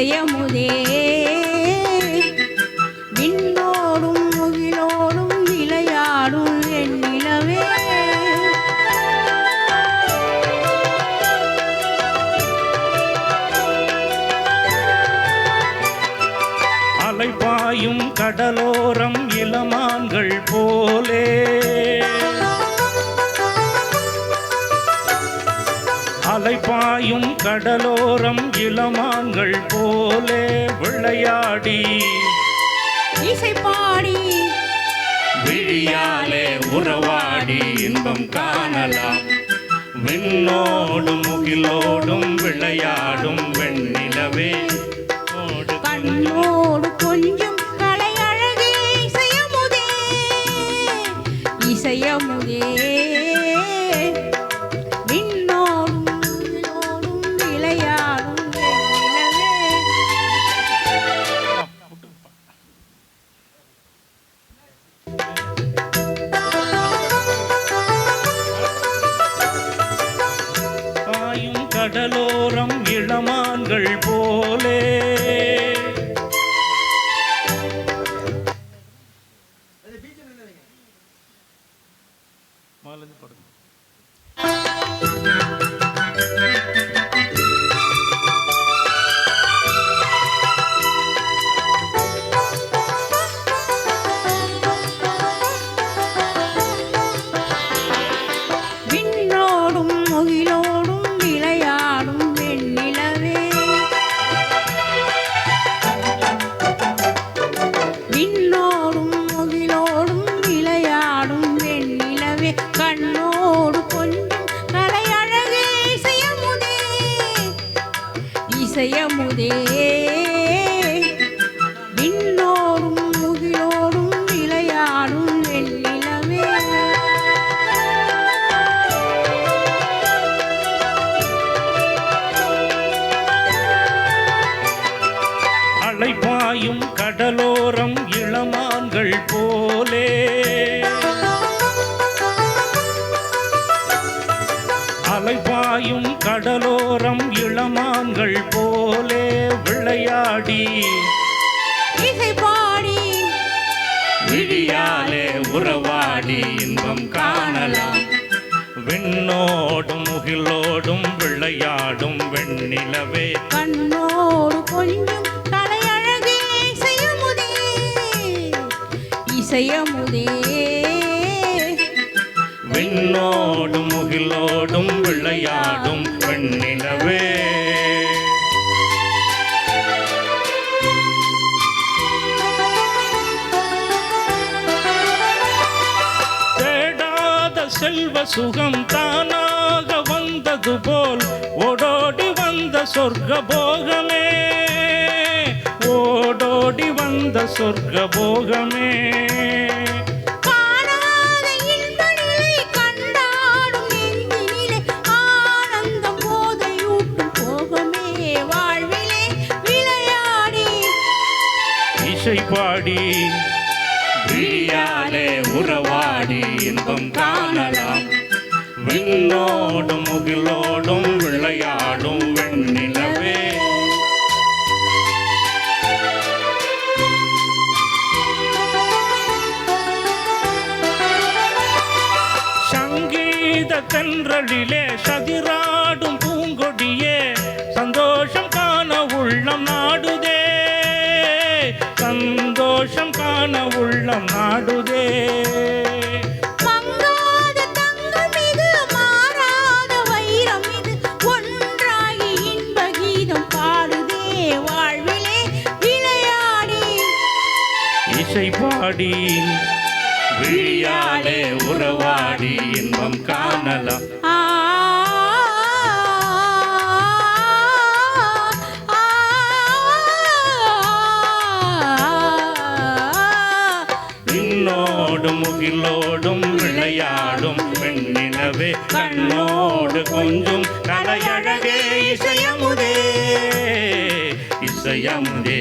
இசையமுதே விண்ணோடும் முகிலோடும் விளையாடும் வெண்ணிலவே அலைபாயும் கடலோரம் இளமான்கள் போலே அலைபாயும் கடலோரம் இளமான்கள் போலே விளையாடி இசை பாடி விழியாலே உறவாடி இன்பம் காணலாம். விண்ணோடும் முகிலோடும் விளையாடும் வெண்ணிலவே கண்ணோடு கொஞ்சம் கலை அழகே இசையமுதே இசையமுதே கடலோரம் இளமான்கள் போலே விண்ணோடும் முகிலோடும் விளையாடும் வெண்ணிலவே விண்ணோடும் முகிலோடும் விளையாடும் வெண்ணிலவே கண்ணோடு கொஞ்சம் கலை அழகே இசையமுதே இசையமுதே விண்ணோடும் முகிலோடும் விளையாடும் வெண்ணிலவே அலைபாயும் கடலோரம் இளமான்கள் போலே அலைபாயும் கடலோரம் இளமான்கள் போலே விளையாடி இசை பாடி விழியாலே உறவாடி இன்பம் காணலாம். விண்ணோடும் முகிலோடும் விளையாடும் வெண்ணிலவே கண்ணோடு கொஞ்சம் கலை அழகே இசையமுதே இசையமுதே விண்ணோடும் முகிலோடும் விளையாடும் வெண்ணிலவே தேடாத செல்வ சுகம் தானாக வந்தது போல் ஓடோடி வந்த சொர்க்க போகமே ஓடோடி வந்த சொர்க்க போகமே காணாத இன்ப நிலை கண்டாடும் நெஞ்சினிலே ஆனந்தம் போதையூட்டும் போகமே வாழ்விலே விளையாடி இசை பாடி விழியாலே உறவாடி இன்பம் காணலாம். விண்ணோடும் முகிலோடும் விளையாடும் வெண்ணிலவே சங்கீத தென்றலிலே சதிராடும் பூங்கொடியே சந்தோஷம் காண உள்ளம் நாடுதே சந்தோஷம் காண உள்ளம் நாடுதே மங்காத தங்கம் இது மாறாத வைரம் இது ஒன்றாகி இன்ப கீதம் பாடுதே வாழ்விலே விளையாடி இசை பாடி விழியாலே உறவாடி இன்பம் காணலாம். விண்ணோடும் முகிலோடும் விளையாடும் வெண்ணிலவே கண்ணோடு கொஞ்சம் கலையழகே இசையமுதே இசையமுதே